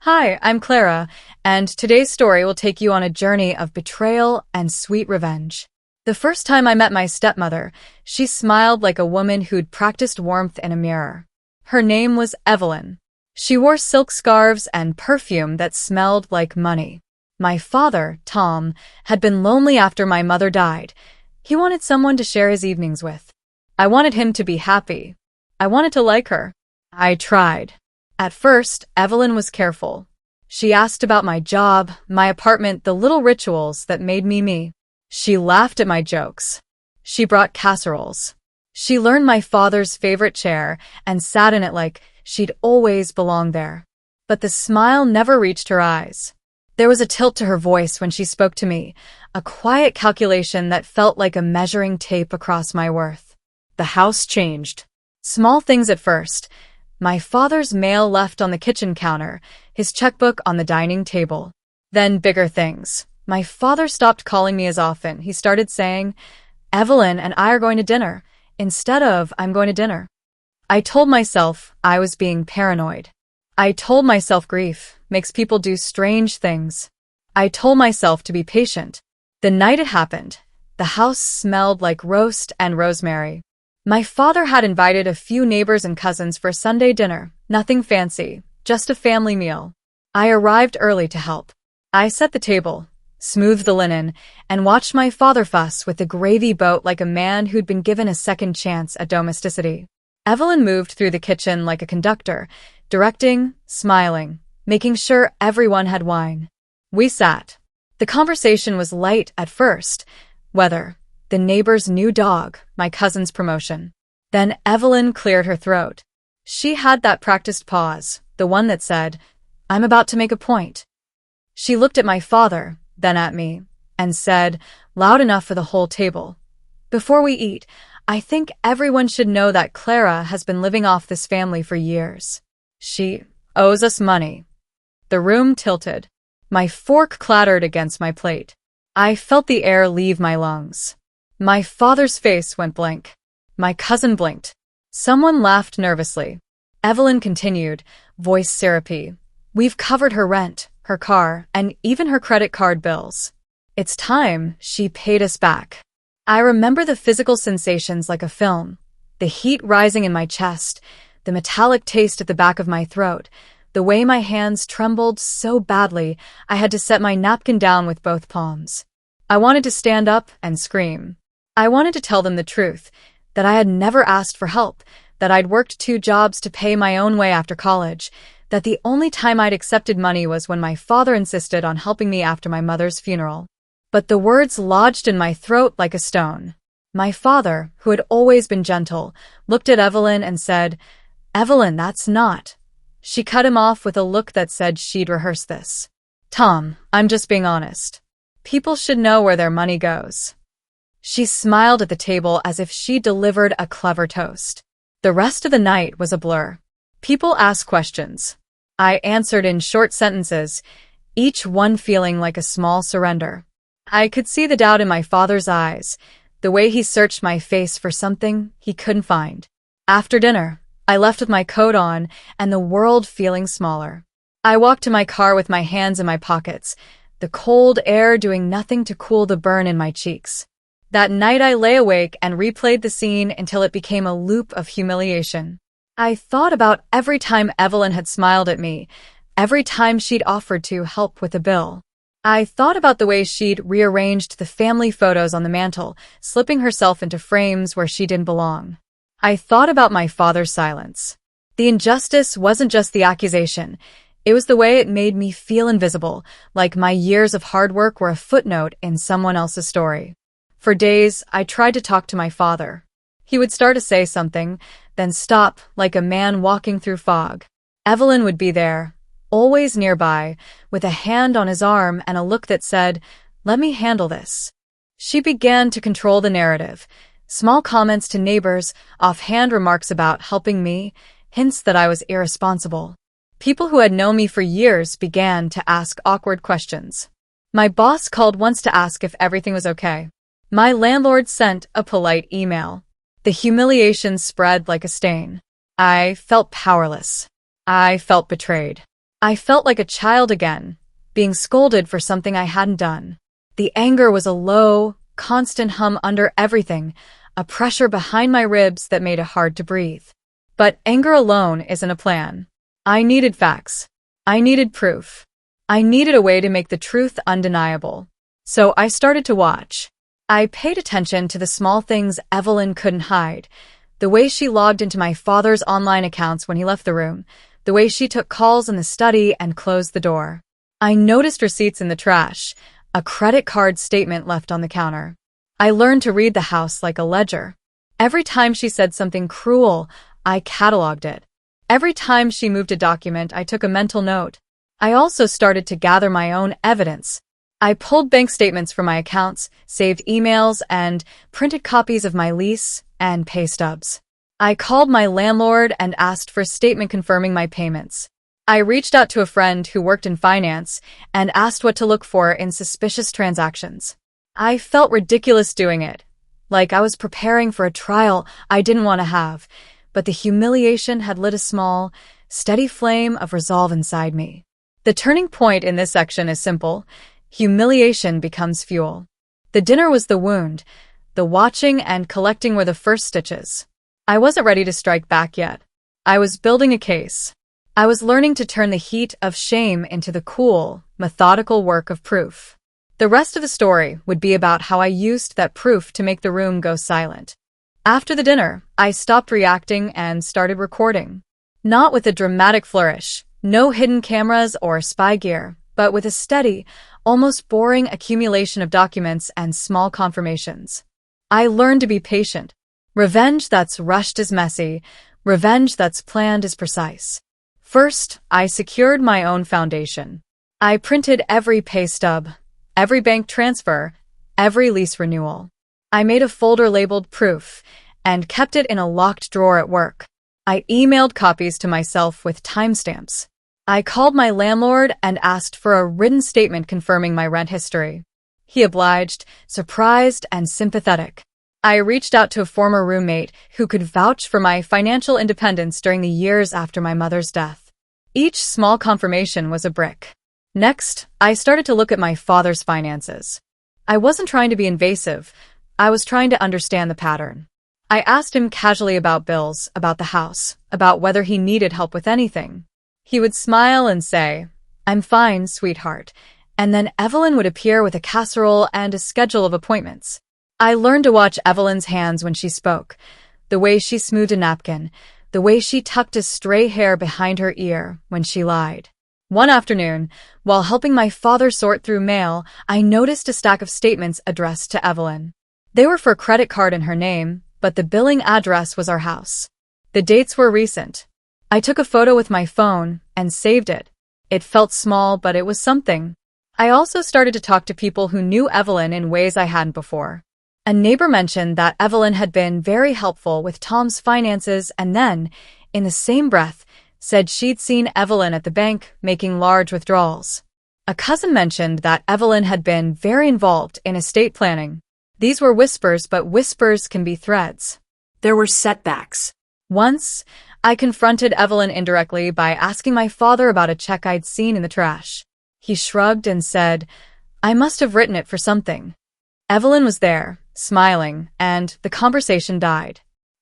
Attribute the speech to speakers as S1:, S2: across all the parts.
S1: Hi, I'm Clara, and today's story will take you on a journey of betrayal and sweet revenge. The first time I met my stepmother, she smiled like a woman who'd practiced warmth in a mirror. Her name was Evelyn. She wore silk scarves and perfume that smelled like money. My father, Tom, had been lonely after my mother died. He wanted someone to share his evenings with. I wanted him to be happy. I wanted to like her. I tried. At first, Evelyn was careful. She asked about my job, my apartment, the little rituals that made me me. She laughed at my jokes. She brought casseroles. She learned my father's favorite chair and sat in it like she'd always belonged there. But the smile never reached her eyes. There was a tilt to her voice when she spoke to me, a quiet calculation that felt like a measuring tape across my worth. The house changed. Small things at first. My father's mail left on the kitchen counter, his checkbook on the dining table. Then bigger things. My father stopped calling me as often. He started saying, "Evelyn and I are going to dinner," instead of "I'm going to dinner." I told myself I was being paranoid. I told myself grief makes people do strange things. I told myself to be patient. The night it happened, the house smelled like roast and rosemary. My father had invited a few neighbors and cousins for Sunday dinner, nothing fancy, just a family meal. I arrived early to help. I set the table, smoothed the linen, and watched my father fuss with the gravy boat like a man who'd been given a second chance at domesticity. Evelyn moved through the kitchen like a conductor, directing, smiling, making sure everyone had wine. We sat. The conversation was light at first. Weather, the neighbor's new dog, my cousin's promotion. Then Evelyn cleared her throat. She had that practiced pause, the one that said, "I'm about to make a point." She looked at my father, then at me, and said, loud enough for the whole table, "Before we eat, I think everyone should know that Clara has been living off this family for years. She owes us money." The room tilted. My fork clattered against my plate. I felt the air leave my lungs. My father's face went blank. My cousin blinked. Someone laughed nervously. Evelyn continued, voice syrupy. "We've covered her rent, her car, and even her credit card bills. It's time she paid us back." I remember the physical sensations like a film. The heat rising in my chest, the metallic taste at the back of my throat, the way my hands trembled so badly I had to set my napkin down with both palms. I wanted to stand up and scream. I wanted to tell them the truth, that I had never asked for help, that I'd worked 2 jobs to pay my own way after college, that the only time I'd accepted money was when my father insisted on helping me after my mother's funeral. But the words lodged in my throat like a stone. My father, who had always been gentle, looked at Evelyn and said, "Evelyn, that's not." She cut him off with a look that said she'd rehearsed this. "Tom, I'm just being honest. People should know where their money goes." She smiled at the table as if she delivered a clever toast. The rest of the night was a blur. People asked questions. I answered in short sentences, each one feeling like a small surrender. I could see the doubt in my father's eyes, the way he searched my face for something he couldn't find. After dinner, I left with my coat on and the world feeling smaller. I walked to my car with my hands in my pockets, the cold air doing nothing to cool the burn in my cheeks. That night I lay awake and replayed the scene until it became a loop of humiliation. I thought about every time Evelyn had smiled at me, every time she'd offered to help with a bill. I thought about the way she'd rearranged the family photos on the mantel, slipping herself into frames where she didn't belong. I thought about my father's silence. The injustice wasn't just the accusation. It was the way it made me feel invisible, like my years of hard work were a footnote in someone else's story. For days, I tried to talk to my father. He would start to say something, then stop like a man walking through fog. Evelyn would be there, always nearby, with a hand on his arm and a look that said, "Let me handle this." She began to control the narrative. Small comments to neighbors, offhand remarks about helping me, hints that I was irresponsible. People who had known me for years began to ask awkward questions. My boss called once to ask if everything was okay. My landlord sent a polite email. The humiliation spread like a stain. I felt powerless. I felt betrayed. I felt like a child again, being scolded for something I hadn't done. The anger was a low, constant hum under everything, a pressure behind my ribs that made it hard to breathe. But anger alone isn't a plan. I needed facts. I needed proof. I needed a way to make the truth undeniable. So I started to watch. I paid attention to the small things Evelyn couldn't hide. The way she logged into my father's online accounts when he left the room. The way she took calls in the study and closed the door. I noticed receipts in the trash, a credit card statement left on the counter. I learned to read the house like a ledger. Every time she said something cruel, I cataloged it. Every time she moved a document, I took a mental note. I also started to gather my own evidence. I pulled bank statements from my accounts, saved emails, and printed copies of my lease and pay stubs. I called my landlord and asked for a statement confirming my payments. I reached out to a friend who worked in finance and asked what to look for in suspicious transactions. I felt ridiculous doing it, like I was preparing for a trial I didn't want to have, but the humiliation had lit a small, steady flame of resolve inside me. The turning point in this section is simple. Humiliation becomes fuel. The dinner was the wound. The watching and collecting were the first stitches. I wasn't ready to strike back yet. I was building a case. I was learning to turn the heat of shame into the cool, methodical work of proof. The rest of the story would be about how I used that proof to make the room go silent. After the dinner, I stopped reacting and started recording. Not with a dramatic flourish, no hidden cameras or spy gear, but with a steady, almost boring accumulation of documents and small confirmations. I learned to be patient. Revenge that's rushed is messy. Revenge that's planned is precise. First, I secured my own foundation. I printed every pay stub, every bank transfer, every lease renewal. I made a folder labeled proof and kept it in a locked drawer at work. I emailed copies to myself with timestamps. I called my landlord and asked for a written statement confirming my rent history. He obliged, surprised, and sympathetic. I reached out to a former roommate who could vouch for my financial independence during the years after my mother's death. Each small confirmation was a brick. Next, I started to look at my father's finances. I wasn't trying to be invasive. I was trying to understand the pattern. I asked him casually about bills, about the house, about whether he needed help with anything. He would smile and say, "I'm fine, sweetheart," and then Evelyn would appear with a casserole and a schedule of appointments. I learned to watch Evelyn's hands when she spoke, the way she smoothed a napkin, the way she tucked a stray hair behind her ear when she lied. One afternoon, while helping my father sort through mail, I noticed a stack of statements addressed to Evelyn. They were for a credit card in her name, but the billing address was our house. The dates were recent. I took a photo with my phone and saved it. It felt small, but it was something. I also started to talk to people who knew Evelyn in ways I hadn't before. A neighbor mentioned that Evelyn had been very helpful with Tom's finances and then, in the same breath, said she'd seen Evelyn at the bank making large withdrawals. A cousin mentioned that Evelyn had been very involved in estate planning. These were whispers, but whispers can be threads. There were setbacks. Once, I confronted Evelyn indirectly by asking my father about a check I'd seen in the trash. He shrugged and said, "I must have written it for something." Evelyn was there, smiling, and the conversation died.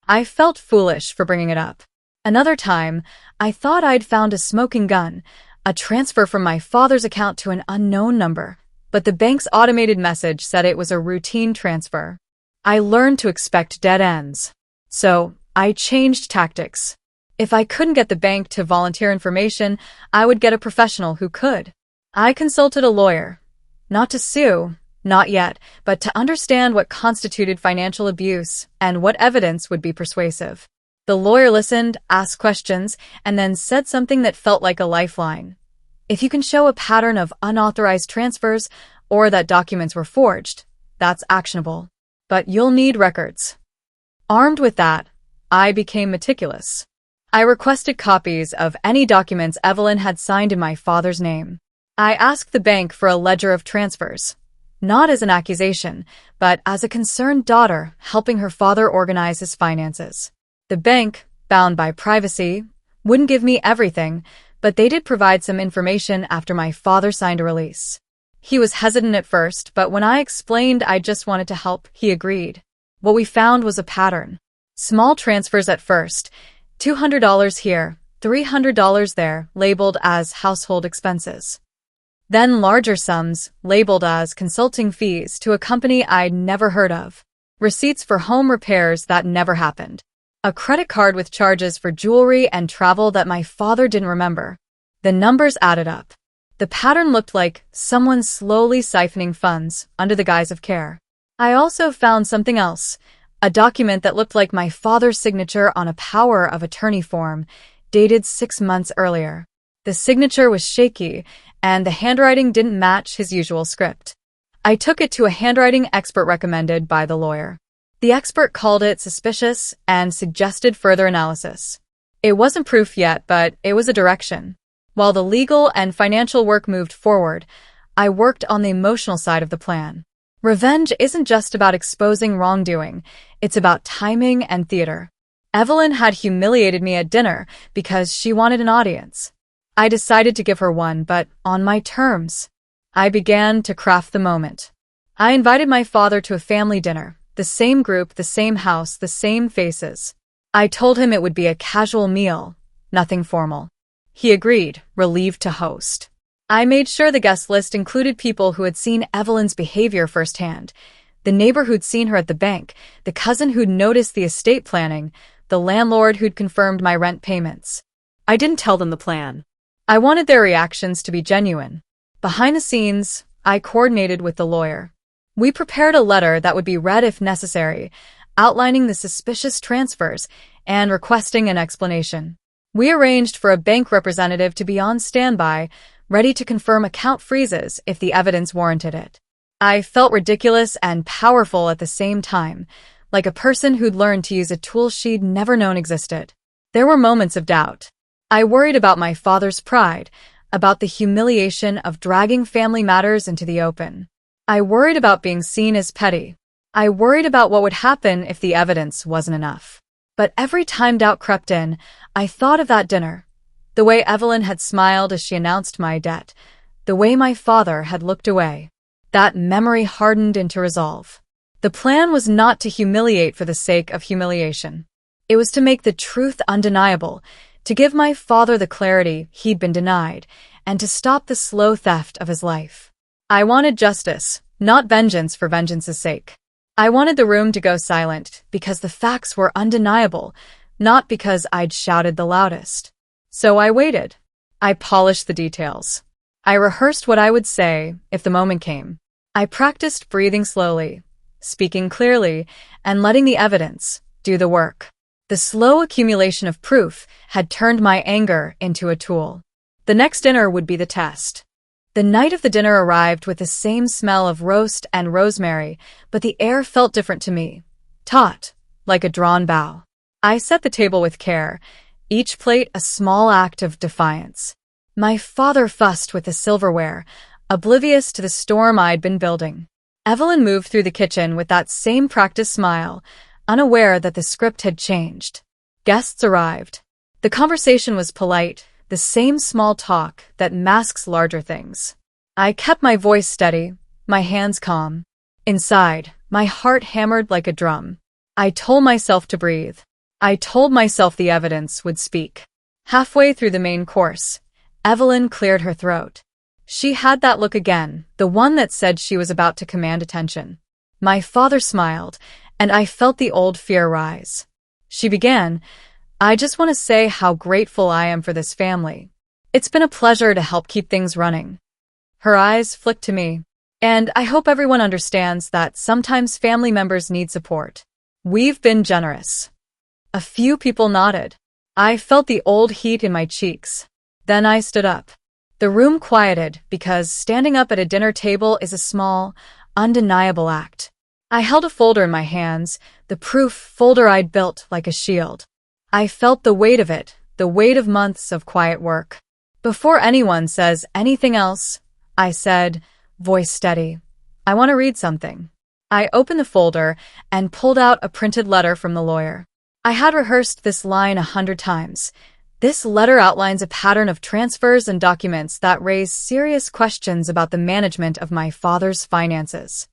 S1: I felt foolish for bringing it up. Another time, I thought I'd found a smoking gun, a transfer from my father's account to an unknown number, but the bank's automated message said it was a routine transfer. I learned to expect dead ends. So, I changed tactics. If I couldn't get the bank to volunteer information, I would get a professional who could. I consulted a lawyer. Not to sue, not yet, but to understand what constituted financial abuse and what evidence would be persuasive. The lawyer listened, asked questions, and then said something that felt like a lifeline. If you can show a pattern of unauthorized transfers or that documents were forged, that's actionable. But you'll need records. Armed with that, I became meticulous. I requested copies of any documents Evelyn had signed in my father's name. I asked the bank for a ledger of transfers, not as an accusation, but as a concerned daughter helping her father organize his finances. The bank, bound by privacy, wouldn't give me everything, but they did provide some information after my father signed a release. He was hesitant at first, but when I explained I just wanted to help, he agreed. What we found was a pattern. Small transfers at first, $200 here, $300 there, labeled as household expenses. Then larger sums, labeled as consulting fees to a company I'd never heard of. Receipts for home repairs that never happened. A credit card with charges for jewelry and travel that my father didn't remember. The numbers added up. The pattern looked like someone slowly siphoning funds under the guise of care. I also found something else, a document that looked like my father's signature on a power of attorney form, dated 6 months earlier. The signature was shaky, and the handwriting didn't match his usual script. I took it to a handwriting expert recommended by the lawyer. The expert called it suspicious and suggested further analysis. It wasn't proof yet, but it was a direction. While the legal and financial work moved forward, I worked on the emotional side of the plan. Revenge isn't just about exposing wrongdoing, it's about timing and theater. Evelyn had humiliated me at dinner because she wanted an audience. I decided to give her one, but on my terms. I began to craft the moment. I invited my father to a family dinner, the same group, the same house, the same faces. I told him it would be a casual meal, nothing formal. He agreed, relieved to host. I made sure the guest list included people who had seen Evelyn's behavior firsthand, the neighbor who'd seen her at the bank, the cousin who'd noticed the estate planning, the landlord who'd confirmed my rent payments. I didn't tell them the plan. I wanted their reactions to be genuine. Behind the scenes, I coordinated with the lawyer. We prepared a letter that would be read if necessary, outlining the suspicious transfers and requesting an explanation. We arranged for a bank representative to be on standby, ready to confirm account freezes if the evidence warranted it. I felt ridiculous and powerful at the same time, like a person who'd learned to use a tool she'd never known existed. There were moments of doubt. I worried about my father's pride, about the humiliation of dragging family matters into the open. I worried about being seen as petty. I worried about what would happen if the evidence wasn't enough. But every time doubt crept in, I thought of that dinner. The way Evelyn had smiled as she announced my debt. The way my father had looked away. That memory hardened into resolve. The plan was not to humiliate for the sake of humiliation. It was to make the truth undeniable, to give my father the clarity he'd been denied, and to stop the slow theft of his life. I wanted justice, not vengeance for vengeance's sake. I wanted the room to go silent because the facts were undeniable, not because I'd shouted the loudest. So I waited. I polished the details. I rehearsed what I would say if the moment came. I practiced breathing slowly, speaking clearly, and letting the evidence do the work. The slow accumulation of proof had turned my anger into a tool. The next dinner would be the test. The night of the dinner arrived with the same smell of roast and rosemary, but the air felt different to me, taut, like a drawn bow. I set the table with care, each plate a small act of defiance. My father fussed with the silverware, oblivious to the storm I'd been building. Evelyn moved through the kitchen with that same practiced smile, unaware that the script had changed. Guests arrived. The conversation was polite, the same small talk that masks larger things. I kept my voice steady, my hands calm. Inside, my heart hammered like a drum. I told myself to breathe. I told myself the evidence would speak. Halfway through the main course, Evelyn cleared her throat. She had that look again, the one that said she was about to command attention. My father smiled, and I felt the old fear rise. She began, "I just want to say how grateful I am for this family. It's been a pleasure to help keep things running." Her eyes flicked to me. "And I hope everyone understands that sometimes family members need support. We've been generous." A few people nodded. I felt the old heat in my cheeks. Then I stood up. The room quieted because standing up at a dinner table is a small, undeniable act. I held a folder in my hands, the proof folder I'd built like a shield. I felt the weight of it, the weight of months of quiet work. "Before anyone says anything else," I said, voice steady, "I want to read something." I opened the folder and pulled out a printed letter from the lawyer. I had rehearsed this line 100 times. This letter outlines a pattern of transfers and documents that raise serious questions about the management of my father's finances.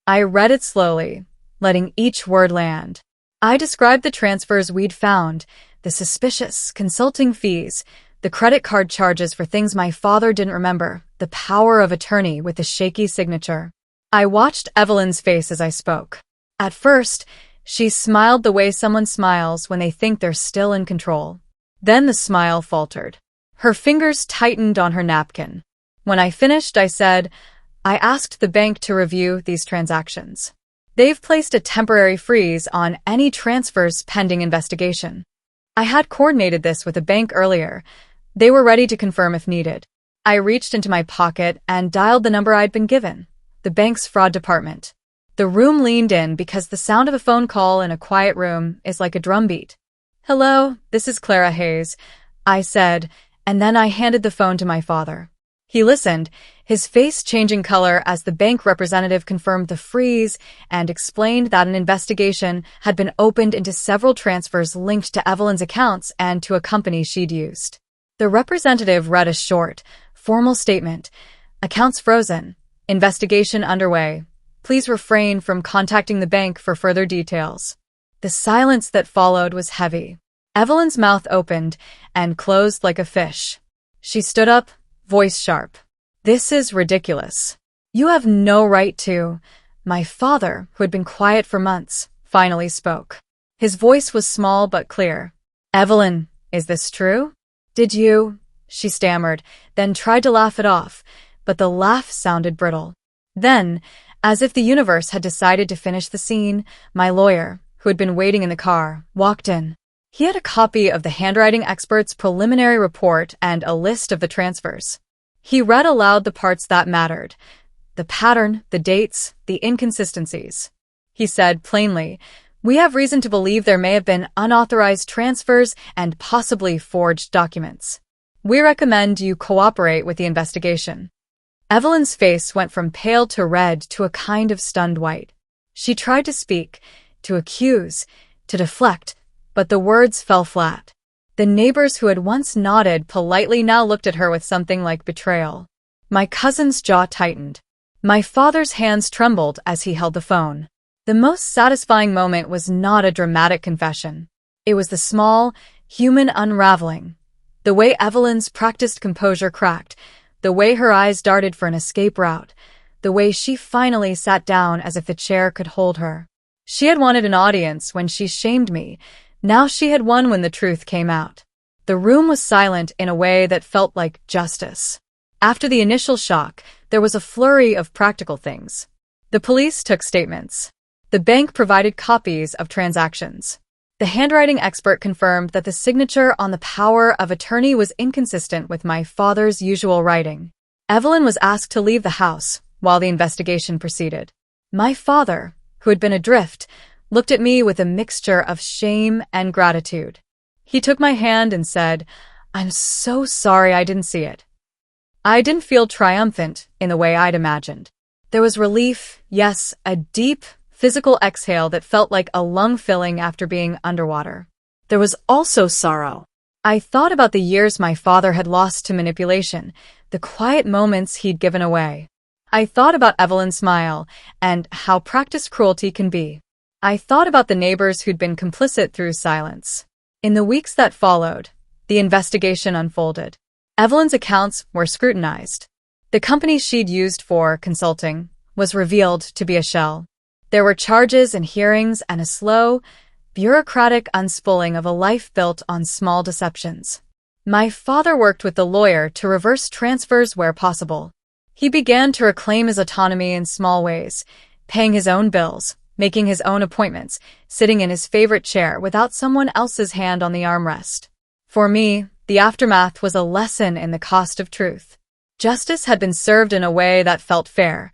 S1: I read it slowly, letting each word land. I described the transfers we'd found, the suspicious consulting fees, the credit card charges for things my father didn't remember, the power of attorney with the shaky signature. I watched Evelyn's face as I spoke. At first, she smiled the way someone smiles when they think they're still in control. Then the smile faltered. Her fingers tightened on her napkin. When I finished, I said, I asked the bank to review these transactions. They've placed a temporary freeze on any transfers pending investigation. I had coordinated this with a bank earlier. They were ready to confirm if needed. I reached into my pocket and dialed the number I'd been given, the bank's fraud department. The room leaned in because the sound of a phone call in a quiet room is like a drumbeat. Hello, this is Clara Hayes, I said, and then I handed the phone to my father. He listened, his face changing color as the bank representative confirmed the freeze and explained that an investigation had been opened into several transfers linked to Evelyn's accounts and to a company she'd used. The representative read a short, formal statement. Accounts frozen. Investigation underway. Please refrain from contacting the bank for further details. The silence that followed was heavy. Evelyn's mouth opened and closed like a fish. She stood up, voice sharp. This is ridiculous. You have no right to. My father, who had been quiet for months, finally spoke. His voice was small but clear. Evelyn, is this true? Did you? She stammered, then tried to laugh it off, but the laugh sounded brittle. Then, as if the universe had decided to finish the scene, my lawyer, who had been waiting in the car, walked in. He had a copy of the handwriting expert's preliminary report and a list of the transfers. He read aloud the parts that mattered. The pattern, the dates, the inconsistencies. He said plainly, we have reason to believe there may have been unauthorized transfers and possibly forged documents. We recommend you cooperate with the investigation. Evelyn's face went from pale to red to a kind of stunned white. She tried to speak, to accuse, to deflect, but the words fell flat. The neighbors who had once nodded politely now looked at her with something like betrayal. My cousin's jaw tightened. My father's hands trembled as he held the phone. The most satisfying moment was not a dramatic confession. It was the small, human unraveling. The way Evelyn's practiced composure cracked, the way her eyes darted for an escape route, the way she finally sat down as if the chair could hold her. She had wanted an audience when she shamed me. Now she had won when the truth came out. The room was silent in a way that felt like justice. After the initial shock, there was a flurry of practical things. The police took statements. The bank provided copies of transactions. The handwriting expert confirmed that the signature on the power of attorney was inconsistent with my father's usual writing. Evelyn was asked to leave the house while the investigation proceeded. My father, who had been adrift, looked at me with a mixture of shame and gratitude. He took my hand and said, I'm so sorry I didn't see it. I didn't feel triumphant in the way I'd imagined. There was relief, yes, a deep, physical exhale that felt like a lung filling after being underwater. There was also sorrow. I thought about the years my father had lost to manipulation, the quiet moments he'd given away. I thought about Evelyn's smile and how practiced cruelty can be. I thought about the neighbors who'd been complicit through silence. In the weeks that followed, the investigation unfolded. Evelyn's accounts were scrutinized. The company she'd used for consulting was revealed to be a shell. There were charges and hearings and a slow, bureaucratic unspooling of a life built on small deceptions. My father worked with the lawyer to reverse transfers where possible. He began to reclaim his autonomy in small ways, paying his own bills, making his own appointments, sitting in his favorite chair without someone else's hand on the armrest. For me, the aftermath was a lesson in the cost of truth. Justice had been served in a way that felt fair.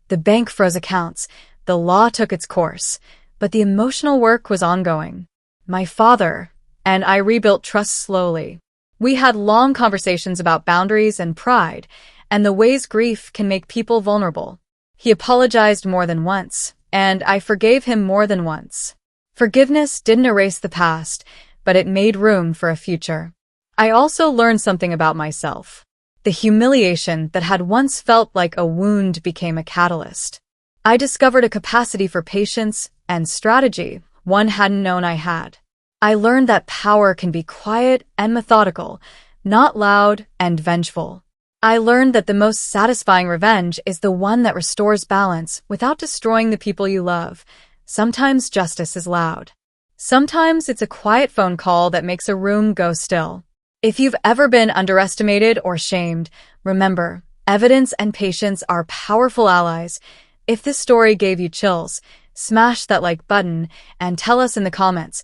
S1: The bank froze accounts. The law took its course, but the emotional work was ongoing. My father and I rebuilt trust slowly. We had long conversations about boundaries and pride, and the ways grief can make people vulnerable. He apologized more than once, and I forgave him more than once. Forgiveness didn't erase the past, but it made room for a future. I also learned something about myself. The humiliation that had once felt like a wound became a catalyst. I discovered a capacity for patience and strategy one hadn't known I had. I learned that power can be quiet and methodical, not loud and vengeful. I learned that the most satisfying revenge is the one that restores balance without destroying the people you love. Sometimes justice is loud. Sometimes it's a quiet phone call that makes a room go still. If you've ever been underestimated or shamed, remember, evidence and patience are powerful allies. If this story gave you chills, smash that like button and tell us in the comments,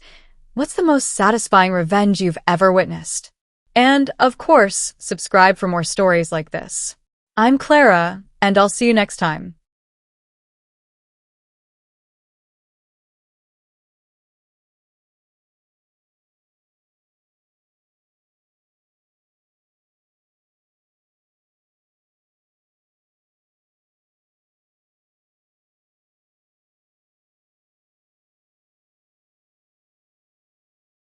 S1: what's the most satisfying revenge you've ever witnessed? And, of course, subscribe for more stories like this. I'm Clara, and I'll see you next time.